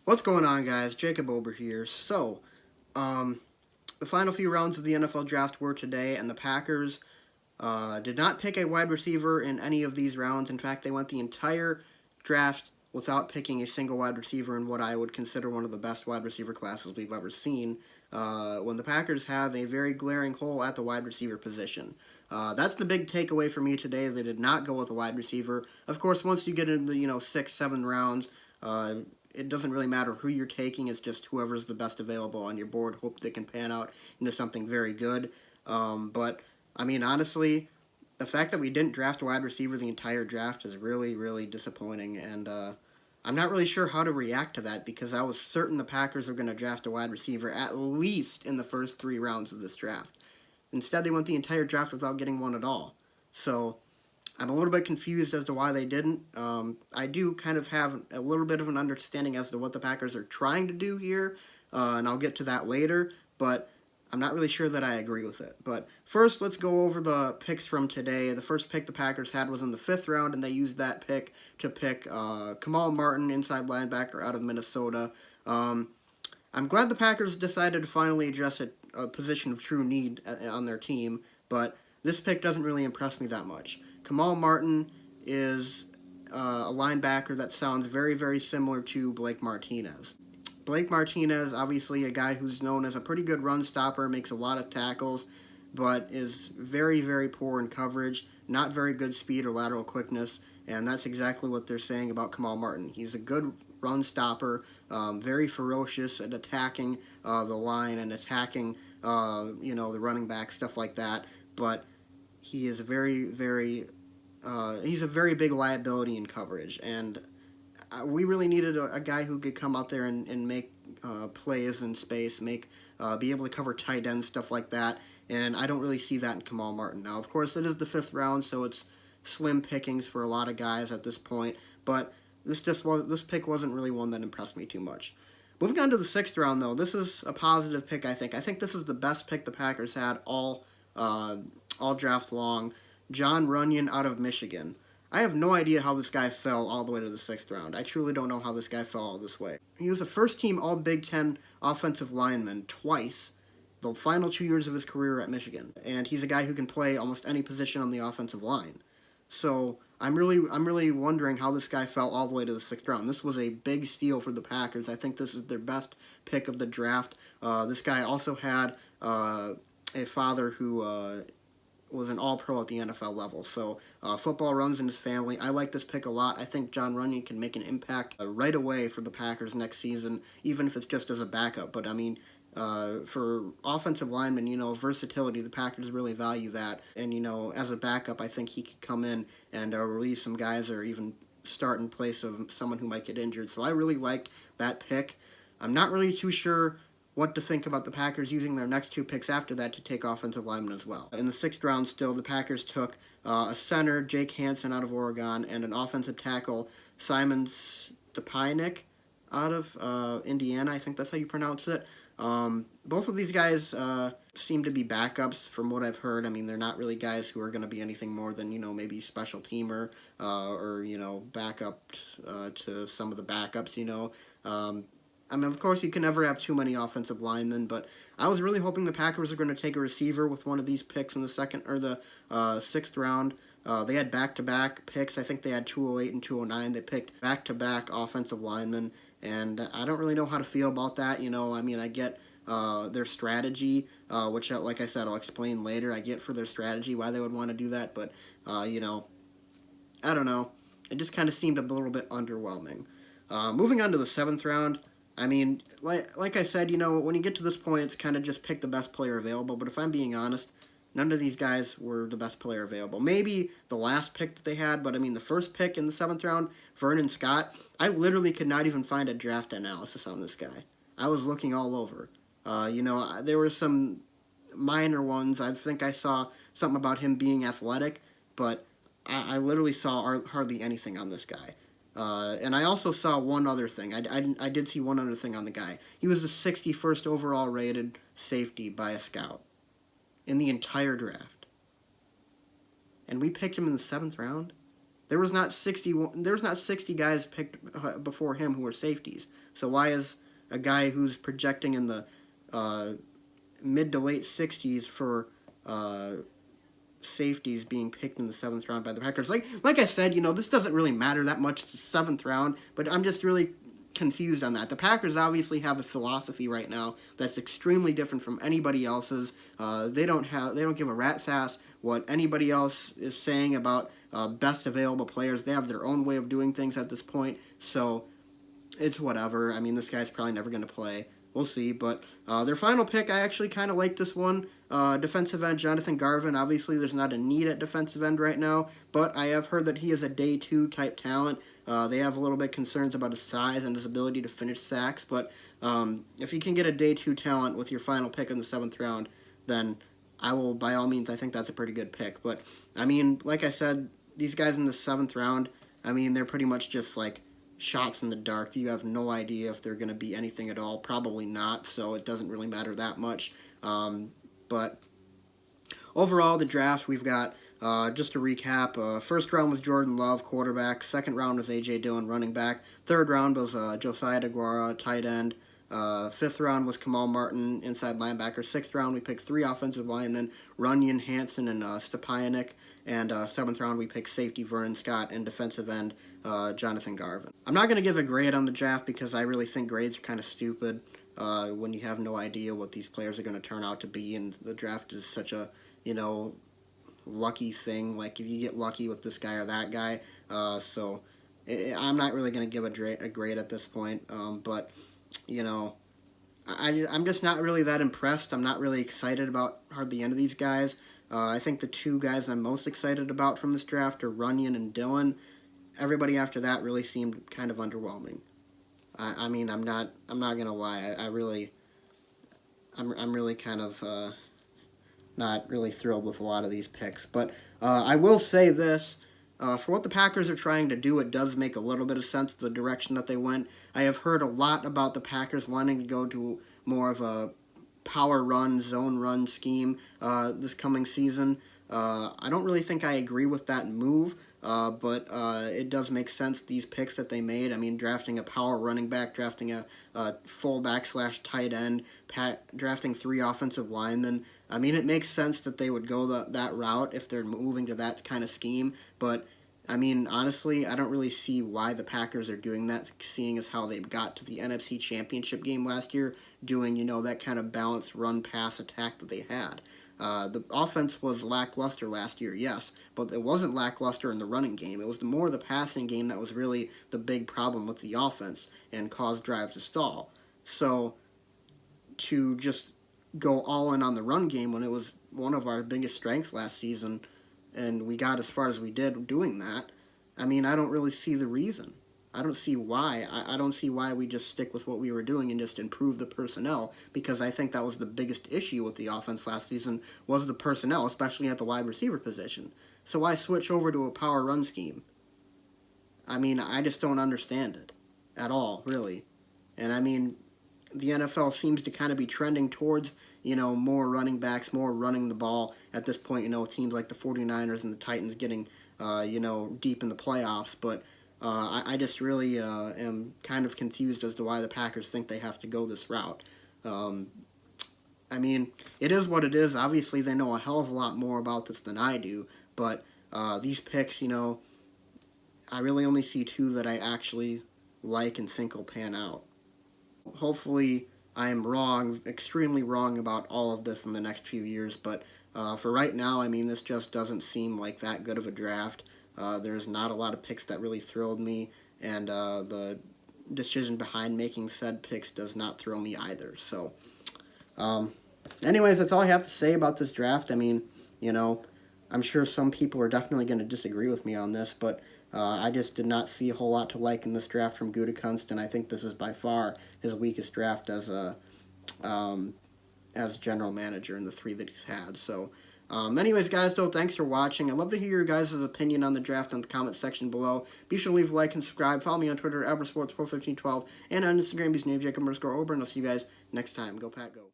What's going on, guys? Jacob Ober here. The final few rounds of the NFL draft were today, and the Packers did not pick a wide receiver in any of these rounds. In fact, they went the entire draft without picking a single wide receiver in what I would consider one of the best wide receiver classes we've ever seen. When the Packers have a very glaring hole at the wide receiver position. That's the big takeaway for me today. They did not go with a wide receiver. Of course, once you get into the 6, 7 rounds, it doesn't really matter who you're taking. It's just whoever's the best available on your board. Hope they can pan out into something very good. But I mean, honestly, the fact that we didn't draft a wide receiver the entire draft is really, really disappointing. And I'm not really sure how to react to that because I was certain the Packers were going to draft a wide receiver at least in the first 3 rounds of this draft. Instead, they went the entire draft without getting one at all. So I'm a little bit confused as to why they didn't. I do kind of have a little bit of an understanding as to what the Packers are trying to do here, and I'll get to that later, but I'm not really sure that I agree with it. But first, let's go over the picks from today. The first pick the Packers had was in the 5th round, and they used that pick to pick Kamal Martin, inside linebacker out of Minnesota. I'm glad the Packers decided to finally address a position of true need on their team, but this pick doesn't really impress me that much. Kamal Martin is a linebacker that sounds very, very similar to Blake Martinez. Blake Martinez, obviously a guy who's known as a pretty good run stopper, makes a lot of tackles, but is very, very poor in coverage, not very good speed or lateral quickness, and that's exactly what they're saying about Kamal Martin. He's a good run stopper, very ferocious at attacking the line and attacking, the running back, stuff like that, but he is he's a very big liability in coverage, and we really needed a guy who could come out there and make plays in space, be able to cover tight ends, stuff like that. And I don't really see that in Kamal Martin. Now, of course, it is the 5th round, so it's slim pickings for a lot of guys at this point. But this pick wasn't really one that impressed me too much. Moving on to the 6th round, though, this is a positive pick. I think. I think this is the best pick the Packers had all draft long. John Runyon out of Michigan. I have no idea how this guy fell all the way to the 6th round. I truly don't know how this guy fell all this way. He was a first-team All Big Ten offensive lineman twice, the final 2 years of his career at Michigan, and he's a guy who can play almost any position on the offensive line. So I'm really wondering how this guy fell all the way to the 6th round. This was a big steal for the Packers. I think this is their best pick of the draft. This guy also had a father who was an all-pro at the NFL level. So football runs in his family. I like this pick a lot. I think John Runyon can make an impact right away for the Packers next season, even if it's just as a backup. But, I mean, for offensive linemen, versatility, the Packers really value that. And, as a backup, I think he could come in and relieve some guys or even start in place of someone who might get injured. So I really liked that pick. I'm not really too sure what to think about the Packers using their next 2 picks after that to take offensive linemen as well. In the 6th round still, the Packers took a center, Jake Hansen out of Oregon, and an offensive tackle, Simon Stepaniak out of Indiana. I think that's how you pronounce it. Both of these guys seem to be backups from what I've heard. I mean, they're not really guys who are going to be anything more than, maybe special teamer or, backup to some of the backups. I mean, of course, you can never have too many offensive linemen, but I was really hoping the Packers were going to take a receiver with one of these picks in the 6th round. They had back-to-back picks. I think they had 208 and 209. They picked back-to-back offensive linemen, and I don't really know how to feel about that. I mean, I get their strategy, which, like I said, I'll explain later. I get for their strategy why they would want to do that, but, I don't know. It just kind of seemed a little bit underwhelming. Moving on to the 7th round, I mean, like I said, when you get to this point, it's kind of just pick the best player available. But if I'm being honest, none of these guys were the best player available. Maybe the last pick that they had, but I mean, the first pick in the 7th round, Vernon Scott, I literally could not even find a draft analysis on this guy. I was looking all over. There were some minor ones. I think I saw something about him being athletic, but I literally saw hardly anything on this guy. And I also saw one other thing. I did see one other thing on the guy. He was the 61st overall rated safety by a scout in the entire draft. And we picked him in the 7th round? There was not 60 guys picked before him who were safeties. So why is a guy who's projecting in the mid to late 60s for safeties being picked in the 7th round by the Packers? Like I said, this doesn't really matter that much. It's the 7th round, but I'm just really confused on that. The Packers obviously have a philosophy right now that's extremely different from anybody else's. They don't give a rat's ass what anybody else is saying about best available players. They have their own way of doing things at this point, so it's whatever. I mean, this guy's probably never going to play. We'll see. But their final pick, I actually kind of like this one. Defensive end Jonathan Garvin. Obviously, there's not a need at defensive end right now, but I have heard that he is a day 2 type talent. They have a little bit concerns about his size and his ability to finish sacks, but if you can get a day 2 talent with your final pick in the 7th round, then I will, by all means, I think that's a pretty good pick. But, I mean, like I said, these guys in the 7th round, I mean, they're pretty much just like shots in the dark. You have no idea if they're going to be anything at all. Probably not, so it doesn't really matter that much. But overall, the draft, we've got, just to recap, first round was Jordan Love, quarterback. Second round was A.J. Dillon, running back. Third round was Josiah DeGuara, tight end. 5th round was Kamal Martin, inside linebacker. 6th round, we picked 3 offensive linemen, Runyon, Hansen, and Stepanik. And 7th round, we picked safety Vernon Scott and defensive end Jonathan Garvin. I'm not going to give a grade on the draft because I really think grades are kind of stupid when you have no idea what these players are going to turn out to be, and the draft is such a, lucky thing. Like, if you get lucky with this guy or that guy, so I'm not really going to give a grade at this point, but, I'm just not really that impressed. I'm not really excited about hardly any of these guys. I think the 2 guys I'm most excited about from this draft are Runyon and Dillon. Everybody after that really seemed kind of underwhelming. I mean, I'm not gonna lie. I'm really kind of not really thrilled with a lot of these picks. But I will say this. For what the Packers are trying to do, it does make a little bit of sense, the direction that they went. I have heard a lot about the Packers wanting to go to more of a power run, zone run scheme this coming season. I don't really think I agree with that move, but it does make sense, these picks that they made. I mean, drafting a power running back, drafting a fullback / tight end, drafting 3 offensive linemen. I mean, it makes sense that they would go that route if they're moving to that kind of scheme, but I mean, honestly, I don't really see why the Packers are doing that, seeing as how they got to the NFC Championship game last year, doing, that kind of balanced run-pass attack that they had. The offense was lackluster last year, yes, but it wasn't lackluster in the running game. It was more the passing game that was really the big problem with the offense and caused drives to stall. So, to just go all in on the run game when it was one of our biggest strengths last season, and we got as far as we did doing that, I mean, I don't really see the reason. I don't see why. I don't see why we just stick with what we were doing and just improve the personnel, because I think that was the biggest issue with the offense last season, was the personnel, especially at the wide receiver position. So why switch over to a power run scheme? I mean, I just don't understand it at all, really. And I mean, the NFL seems to kind of be trending towards, more running backs, more running the ball at this point, teams like the 49ers and the Titans getting, deep in the playoffs. But I just really am kind of confused as to why the Packers think they have to go this route. I mean, it is what it is. Obviously, they know a hell of a lot more about this than I do. But these picks, I really only see 2 that I actually like and think will pan out. Hopefully, I am wrong, extremely wrong about all of this in the next few years, but for right now, I mean, this just doesn't seem like that good of a draft. There's not a lot of picks that really thrilled me, and the decision behind making said picks does not thrill me either. So, anyways, that's all I have to say about this draft. I mean, I'm sure some people are definitely going to disagree with me on this, but I just did not see a whole lot to like in this draft from Gutekunst, and I think this is by far his weakest draft as general manager in the 3 that he's had. So, anyways, guys, so thanks for watching. I'd love to hear your guys' opinion on the draft in the comment section below. Be sure to leave a like and subscribe. Follow me on Twitter, @EverSports41512, and on Instagram, be Jacob_Ober, and I'll see you guys next time. Go Pack, go.